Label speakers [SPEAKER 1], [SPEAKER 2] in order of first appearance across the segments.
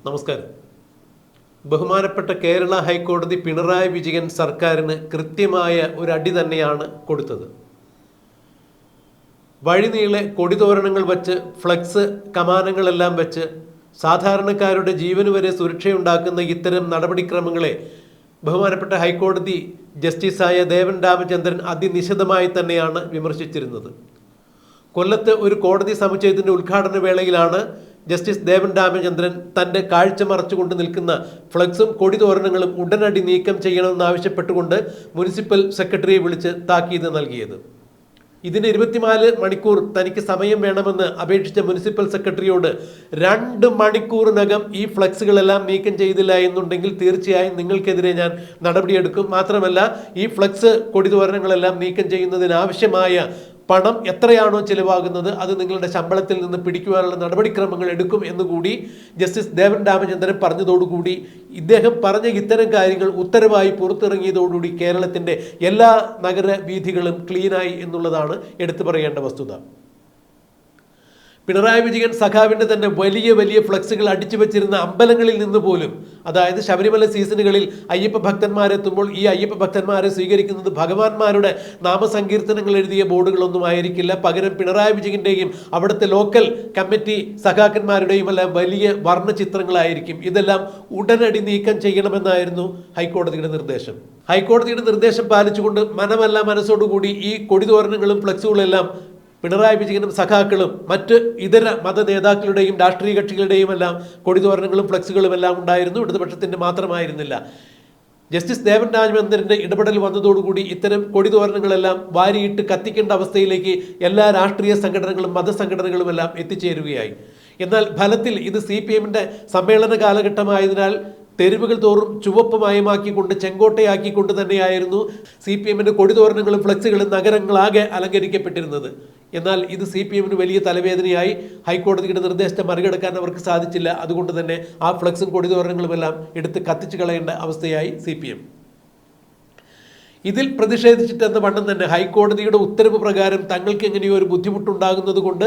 [SPEAKER 1] നമസ്കാരം. ബഹുമാനപ്പെട്ട കേരള ഹൈക്കോടതി പിണറായി വിജയൻ സർക്കാരിന് കൃത്യമായ ഒരു അടി തന്നെയാണ് കൊടുത്തത്. വഴിനീളെ കൊടിതോരണങ്ങൾ വച്ച്, ഫ്ലക്സ് കമാനങ്ങളെല്ലാം വെച്ച് സാധാരണക്കാരുടെ ജീവന് വരെ സുരക്ഷയുണ്ടാക്കുന്ന ഇത്തരം നടപടിക്രമങ്ങളെ ബഹുമാനപ്പെട്ട ഹൈക്കോടതി ജസ്റ്റിസായ ദേവൻ രാമചന്ദ്രൻ അതിനിശിതമായി തന്നെയാണ് വിമർശിച്ചിരുന്നത്. കൊല്ലത്ത് ഒരു കോടതി സമുച്ചയത്തിൻ്റെ ഉദ്ഘാടന വേളയിലാണ് ജസ്റ്റിസ് ദേവൻ രാമചന്ദ്രൻ തൻ്റെ കാഴ്ച മറച്ചുകൊണ്ട് നിൽക്കുന്ന ഫ്ലക്സും കൊടിതോരണങ്ങളും ഉടനടി നീക്കം ചെയ്യണമെന്നാവശ്യപ്പെട്ടുകൊണ്ട് മുനിസിപ്പൽ സെക്രട്ടറിയെ വിളിച്ച് താക്കീത് നൽകിയത്. ഇതിന് 24 മണിക്കൂർ തനിക്ക് സമയം വേണമെന്ന് അപേക്ഷിച്ച മുനിസിപ്പൽ സെക്രട്ടറിയോട് 2 മണിക്കൂറിനകം ഈ ഫ്ലക്സുകളെല്ലാം നീക്കം ചെയ്തില്ല എന്നുണ്ടെങ്കിൽ തീർച്ചയായും നിങ്ങൾക്കെതിരെ ഞാൻ നടപടിയെടുക്കും. മാത്രമല്ല, ഈ ഫ്ലക്സ് കൊടിതോരണങ്ങളെല്ലാം നീക്കം ചെയ്യുന്നതിനാവശ്യമായ പണം എത്രയാണോ ചിലവാകുന്നത് അത് നിങ്ങളുടെ ശമ്പളത്തിൽ നിന്ന് പിടിക്കുവാനുള്ള നടപടിക്രമങ്ങൾ എടുക്കും എന്നുകൂടി ജസ്റ്റിസ് ദേവൻ രാമചന്ദ്രൻ പറഞ്ഞതോടുകൂടി ഇദ്ദേഹം പറഞ്ഞ ഇത്തരം കാര്യങ്ങൾ ഉത്തരവായി പുറത്തിറങ്ങിയതോടുകൂടി കേരളത്തിൻ്റെ എല്ലാ നഗര വീഥികളും ക്ലീനായി എന്നുള്ളതാണ് എടുത്തു പറയേണ്ട വസ്തുത. പിണറായി വിജയൻ സഖാവിൻ്റെ തന്നെ വലിയ വലിയ ഫ്ലക്സുകൾ അടിച്ചു വെച്ചിരുന്ന അമ്പലങ്ങളിൽ നിന്ന് പോലും, അതായത് ശബരിമല സീസണുകളിൽ അയ്യപ്പ ഭക്തന്മാരെത്തുമ്പോൾ ഈ അയ്യപ്പ ഭക്തന്മാരെ സ്വീകരിക്കുന്നത് ഭഗവാന്മാരുടെ നാമസങ്കീർത്തനങ്ങൾ എഴുതിയ ബോർഡുകളൊന്നും ആയിരിക്കില്ല. പകരം പിണറായി വിജയൻ്റെയും അവിടുത്തെ ലോക്കൽ കമ്മിറ്റി സഖാക്കന്മാരുടെയും എല്ലാം വലിയ വർണ്ണചിത്രങ്ങളായിരിക്കും. ഇതെല്ലാം ഉടനടി നീക്കം ചെയ്യണമെന്നായിരുന്നു ഹൈക്കോടതിയുടെ നിർദ്ദേശം. ഹൈക്കോടതിയുടെ നിർദ്ദേശം പാലിച്ചുകൊണ്ട് മനമല്ല മനസ്സോടുകൂടി ഈ കൊടിതോരണങ്ങളും ഫ്ലക്സുകളെല്ലാം പിണറായി വിജയനും സഖാക്കളും മറ്റ് ഇതര മത നേതാക്കളുടെയും രാഷ്ട്രീയ കക്ഷികളുടെയും എല്ലാം കൊടിതോരണങ്ങളും ഫ്ലക്സുകളും എല്ലാം ഉണ്ടായിരുന്നു. ഇടതുപക്ഷത്തിൻ്റെ മാത്രമായിരുന്നില്ല. ജസ്റ്റിസ് ദേവൻ രാമചന്ദ്രൻ്റെ ഇടപെടൽ വന്നതോടുകൂടി ഇത്തരം കൊടിതോരണങ്ങളെല്ലാം വാരിയിട്ട് കത്തിക്കേണ്ട അവസ്ഥയിലേക്ക് എല്ലാ രാഷ്ട്രീയ സംഘടനകളും മതസംഘടനകളും എല്ലാം എത്തിച്ചേരുകയായി. എന്നാൽ ഫലത്തിൽ ഇത് CPM-ന്റെ സമ്മേളന കാലഘട്ടമായതിനാൽ തെരുവുകൾ തോറും ചുവപ്പ് മയമാക്കിക്കൊണ്ട് ചെങ്കോട്ടയാക്കിക്കൊണ്ട് തന്നെയായിരുന്നു CPM-ന്റെ കൊടിതോരണങ്ങളും ഫ്ലക്സുകളും നഗരങ്ങളാകെ അലങ്കരിക്കപ്പെട്ടിരുന്നത്. എന്നാൽ ഇത് CPM-ന് വലിയ തലവേദനയായി. ഹൈക്കോടതിയുടെ നിർദ്ദേശത്തെ മറികടക്കാൻ അവർക്ക് സാധിച്ചില്ല. അതുകൊണ്ട് തന്നെ ആ ഫ്ലക്സും കൊടിതോരണങ്ങളുമെല്ലാം എടുത്ത് കത്തിച്ചു കളയേണ്ട അവസ്ഥയായി CPM. ഇതിൽ പ്രതിഷേധിച്ചിട്ടെന്ന വണ്ണം തന്നെ ഹൈക്കോടതിയുടെ ഉത്തരവ് പ്രകാരം തങ്ങൾക്ക് എങ്ങനെയോ ഒരു ബുദ്ധിമുട്ടുണ്ടാകുന്നത് കൊണ്ട്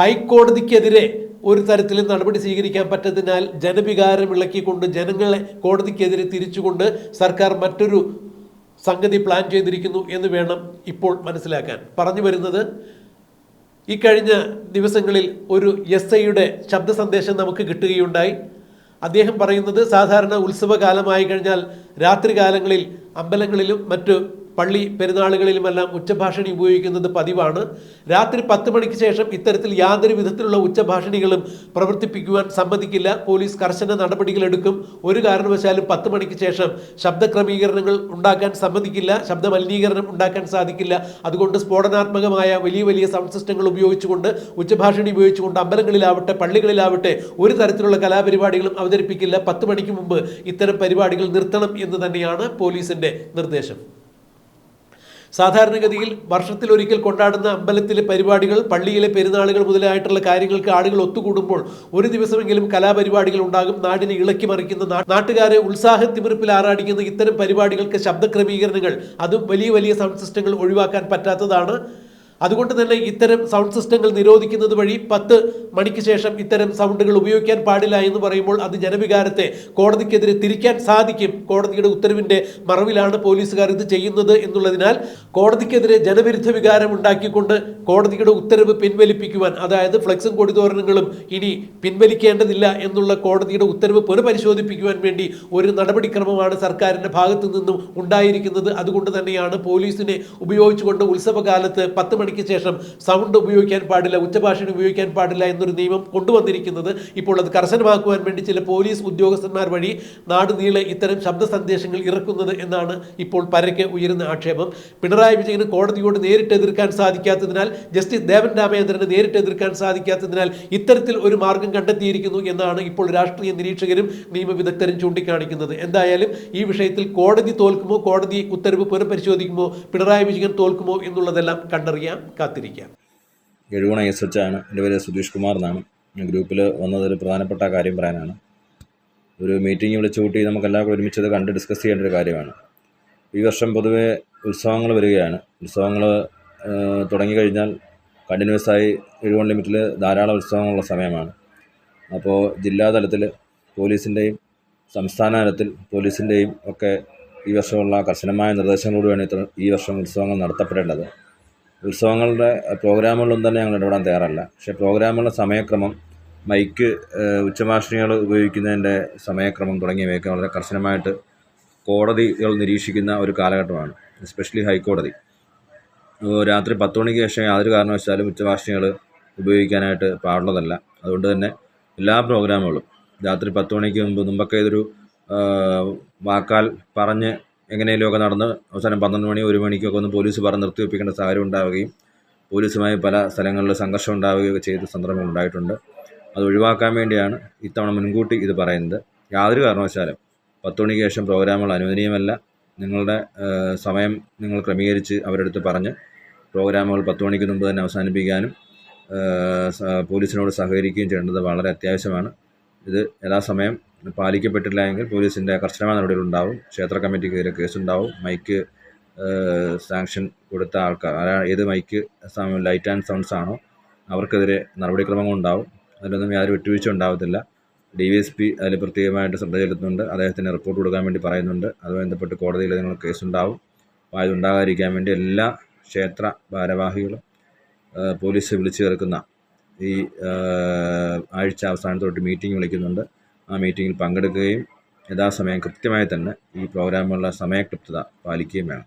[SPEAKER 1] ഹൈക്കോടതിക്കെതിരെ ഒരു തരത്തിലും നടപടി സ്വീകരിക്കാൻ പറ്റതിനാൽ ജനവികാരം ഇളക്കിക്കൊണ്ട് ജനങ്ങളെ കോടതിക്കെതിരെ തിരിച്ചുകൊണ്ട് സർക്കാർ മറ്റൊരു സംഗതി പ്ലാൻ ചെയ്തിരിക്കുന്നു എന്ന് വേണം ഇപ്പോൾ മനസ്സിലാക്കാൻ. പറഞ്ഞു വരുന്നത്, ഈ കഴിഞ്ഞ ദിവസങ്ങളിൽ ഒരു SIയുടെ ശബ്ദ സന്ദേശം നമുക്ക് കിട്ടുകയുണ്ടായി. അദ്ദേഹം പറയുന്നത്, സാധാരണ ഉത്സവകാലമായി കഴിഞ്ഞാൽ രാത്രികാലങ്ങളിൽ അമ്പലങ്ങളിലും മറ്റു പള്ളി പെരുന്നാളുകളിലുമെല്ലാം ഉച്ചഭാഷണി ഉപയോഗിക്കുന്നത് പതിവാണ്. രാത്രി 10 മണിക്ക് ശേഷം ഇത്തരത്തിൽ യാതൊരു വിധത്തിലുള്ള ഉച്ചഭാഷണികളും പ്രവർത്തിപ്പിക്കുവാൻ സമ്മതിക്കില്ല. പോലീസ് കർശന നടപടികൾ എടുക്കും. ഒരു കാരണവശാലും 10 മണിക്ക് ശേഷം ശബ്ദ ക്രമീകരണങ്ങൾ ഉണ്ടാക്കാൻ സമ്മതിക്കില്ല. ശബ്ദ മലിനീകരണം ഉണ്ടാക്കാൻ സാധിക്കില്ല. അതുകൊണ്ട് സ്ഫോടനാത്മകമായ വലിയ വലിയ സൗണ്ട് സിസ്റ്റങ്ങൾ ഉപയോഗിച്ചുകൊണ്ട്, ഉച്ചഭാഷണി ഉപയോഗിച്ചുകൊണ്ട് അമ്പലങ്ങളിലാവട്ടെ പള്ളികളിലാവട്ടെ ഒരു തരത്തിലുള്ള കലാപരിപാടികളും അവതരിപ്പിക്കില്ല. 10 മണിക്ക് മുമ്പ് ഇത്തരം പരിപാടികൾ നിർത്തണം എന്ന് തന്നെയാണ് പോലീസിൻ്റെ നിർദ്ദേശം. സാധാരണഗതിയിൽ വർഷത്തിലൊരിക്കൽ കൊണ്ടാടുന്ന അമ്പലത്തിലെ പരിപാടികൾ, പള്ളിയിലെ പെരുന്നാളുകൾ മുതലായിട്ടുള്ള കാര്യങ്ങൾക്ക് ആളുകൾ ഒത്തുകൂടുമ്പോൾ ഒരു ദിവസമെങ്കിലും കലാപരിപാടികൾ ഉണ്ടാകും. നാടിനെ ഇളക്കി മറിക്കുന്ന, നാട്ടുകാരെ ഉത്സാഹത്തിമിർപ്പിൽ ആറാടിക്കുന്ന ഇത്തരം പരിപാടികൾക്ക് ശബ്ദ ക്രമീകരണങ്ങൾ, അതും വലിയ വലിയ സൗണ്ട് സിസ്റ്റങ്ങൾ ഒഴിവാക്കാൻ പറ്റാത്തതാണ്. അതുകൊണ്ട് തന്നെ ഇത്തരം സൗണ്ട് സിസ്റ്റങ്ങൾ നിരോധിക്കുന്നത് വഴി 10 മണിക്ക് ശേഷം ഇത്തരം സൗണ്ടുകൾ ഉപയോഗിക്കാൻ പാടില്ല എന്ന് പറയുമ്പോൾ അത് ജനവികാരത്തെ കോടതിക്കെതിരെ തിരിക്കാൻ സാധിക്കും. കോടതിയുടെ ഉത്തരവിൻ്റെ മറവിലാണ് പോലീസുകാർ ഇത് ചെയ്യുന്നത് എന്നുള്ളതിനാൽ കോടതിക്കെതിരെ ജനവിരുദ്ധ വികാരം ഉണ്ടാക്കിക്കൊണ്ട് കോടതിയുടെ ഉത്തരവ് പിൻവലിപ്പിക്കുവാൻ, അതായത് ഫ്ലക്സും കൊടിതോരണങ്ങളും ഇനി പിൻവലിക്കേണ്ടതില്ല എന്നുള്ള കോടതിയുടെ ഉത്തരവ് പുനഃപരിശോധിപ്പിക്കുവാൻ വേണ്ടി ഒരു നടപടിക്രമമാണ് സർക്കാരിൻ്റെ ഭാഗത്തു നിന്നും ഉണ്ടായിരിക്കുന്നത്. അതുകൊണ്ട് തന്നെയാണ് പോലീസിനെ ഉപയോഗിച്ചുകൊണ്ട് ഉത്സവകാലത്ത് 10 മണിക്ക് ശേഷം സൗണ്ട് ഉപയോഗിക്കാൻ പാടില്ല, ഉച്ചഭാഷണി ഉപയോഗിക്കാൻ പാടില്ല എന്നൊരു നിയമം കൊണ്ടുവന്നിരിക്കുന്നത്. ഇപ്പോൾ അത് കർശനമാക്കുവാൻ വേണ്ടി ചില പോലീസ് ഉദ്യോഗസ്ഥന്മാർ വഴി നാടുനീളെ ഇത്തരം ശബ്ദ സന്ദേശങ്ങൾ ഇറക്കുന്നത് എന്നാണ് ഇപ്പോൾ പരക്കെ ഉയരുന്ന ആക്ഷേപം. പിണറായി വിജയന് കോടതിയോട് നേരിട്ട് എതിർക്കാൻ സാധിക്കാത്തതിനാൽ, ജസ്റ്റിസ് ദേവൻ രാമചന്ദ്രന് നേരിട്ട് എതിർക്കാൻ സാധിക്കാത്തതിനാൽ ഇത്തരത്തിൽ ഒരു മാർഗം കണ്ടെത്തിയിരിക്കുന്നു എന്നാണ് ഇപ്പോൾ രാഷ്ട്രീയ നിരീക്ഷകരും നിയമവിദഗ്ധരും ചൂണ്ടിക്കാണിക്കുന്നത്. എന്തായാലും ഈ വിഷയത്തിൽ കോടതി തോൽക്കുമോ, കോടതി ഉത്തരവ് പുനഃപരിശോധിക്കുമോ, പിണറായി വിജയൻ തോൽക്കുമോ എന്നുള്ളതെല്ലാം കണ്ടറിയാം, കാത്തിരിക്കാം.
[SPEAKER 2] എഴുകോണ SH ആണ്. എൻ്റെ പേര് സുധീഷ് കുമാർ എന്നാണ്. ഗ്രൂപ്പിൽ വന്നതൊരു പ്രധാനപ്പെട്ട കാര്യം പറയാനാണ്. ഒരു മീറ്റിംഗ് വിളിച്ചു കൂട്ടി നമുക്കെല്ലാവർക്കും ഒരുമിച്ചത് കണ്ട് ഡിസ്കസ് ചെയ്യേണ്ട ഒരു കാര്യമാണ്. ഈ വർഷം പൊതുവെ ഉത്സവങ്ങൾ വരികയാണ്. ഉത്സവങ്ങൾ തുടങ്ങിക്കഴിഞ്ഞാൽ കണ്ടിന്യൂസ് ആയി എഴുകോൺ ലിമിറ്റിൽ ധാരാളം ഉത്സവങ്ങളുള്ള സമയമാണ്. അപ്പോൾ ജില്ലാതലത്തിൽ പോലീസിൻ്റെയും സംസ്ഥാന തലത്തിൽ പോലീസിൻ്റെയും ഒക്കെ ഈ വർഷമുള്ള കർശനമായ നിർദ്ദേശങ്ങളോടുകൂടിയാണ് ഈ വർഷം ഉത്സവങ്ങൾ നടത്തപ്പെടേണ്ടത്. ഉത്സവങ്ങളുടെ പ്രോഗ്രാമുകളൊന്നും തന്നെ ഞങ്ങൾ ഇടപെടാൻ തയ്യാറല്ല. പക്ഷേ പ്രോഗ്രാമുകളുടെ സമയക്രമം, മൈക്ക്, ഉച്ചഭാഷിണികൾ ഉപയോഗിക്കുന്നതിൻ്റെ സമയക്രമം തുടങ്ങിയവയൊക്കെ വളരെ കർശനമായിട്ട് കോടതികൾ നിരീക്ഷിക്കുന്ന ഒരു കാലഘട്ടമാണ്. എസ്പെഷ്യലി ഹൈക്കോടതി രാത്രി 10 മണിക്ക് ശേഷം യാതൊരു കാരണവശാലും ഉച്ചഭാഷിണികൾ ഉപയോഗിക്കാനായിട്ട് പാടുള്ളതല്ല. അതുകൊണ്ട് തന്നെ എല്ലാ പ്രോഗ്രാമുകളും രാത്രി 10 മണിക്ക് മുമ്പൊക്കെ ഇതൊരു വാക്കാൽ പറഞ്ഞ് എങ്ങനെയെങ്കിലുമൊക്കെ നടന്ന് അവസാനം 12 മണി 1 മണിക്കൊക്കെ ഒന്ന് പോലീസ് പറഞ്ഞ് നിർത്തിവെപ്പിക്കേണ്ട സാഹചര്യം ഉണ്ടാവുകയും പോലീസുമായി പല സ്ഥലങ്ങളിൽ സംഘർഷം ഉണ്ടാവുകയൊക്കെ ചെയ്ത സന്ദർഭങ്ങൾ ഉണ്ടായിട്ടുണ്ട്. അത് ഒഴിവാക്കാൻ വേണ്ടിയാണ് ഇത്തവണ മുൻകൂട്ടി ഇത് പറയുന്നത്. യാതൊരു കാരണവശാലും 10 മണിക്ക് ശേഷം പ്രോഗ്രാമുകൾ അനുവദനീയമല്ല. നിങ്ങളുടെ സമയം നിങ്ങൾ ക്രമീകരിച്ച് അവരെടുത്ത് പറഞ്ഞ് പ്രോഗ്രാമുകൾ 10 മണിക്ക് മുമ്പ് തന്നെ അവസാനിപ്പിക്കാനും പോലീസിനോട് സഹകരിക്കുകയും ചെയ്യേണ്ടത് വളരെ അത്യാവശ്യമാണ്. ഇത് യഥാസമയം പാലിക്കപ്പെട്ടില്ല എങ്കിൽ പോലീസിൻ്റെ കർശനമായ നടപടികളുണ്ടാവും. ക്ഷേത്ര കമ്മിറ്റിക്കെതിരെ കേസുണ്ടാവും. മൈക്ക് സാങ്ഷൻ കൊടുത്ത ആൾക്കാർ, ഏത് മൈക്ക് ലൈറ്റ് ആൻഡ് സൗണ്ട്സ് ആണോ അവർക്കെതിരെ നടപടിക്രമങ്ങളുണ്ടാവും. അതിലൊന്നും യാതൊരു വിട്ടുവീഴ്ച ഉണ്ടാവത്തില്ല. DYSP അതിൽ പ്രത്യേകമായിട്ട് ശ്രദ്ധ ചെലുത്തുന്നുണ്ട്. അദ്ദേഹത്തിന് റിപ്പോർട്ട് കൊടുക്കാൻ വേണ്ടി പറയുന്നുണ്ട്. അതുമായി ബന്ധപ്പെട്ട് കോടതിയിൽ നിങ്ങൾ കേസുണ്ടാവും. അപ്പോൾ അതുണ്ടാകാതിരിക്കാൻ വേണ്ടി എല്ലാ ക്ഷേത്ര ഭാരവാഹികളും പോലീസ് വിളിച്ചു ചേർക്കുന്ന ഈ ആഴ്ച അവസാനത്തോട്ട് മീറ്റിംഗ് വിളിക്കുന്നുണ്ട്. ആ മീറ്റിങ്ങിൽ പങ്കെടുക്കുകയും യഥാസമയം കൃത്യമായി തന്നെ ഈ പ്രോഗ്രാമുകളുടെ സമയക്ലിപ്തത പാലിക്കുകയും വേണം.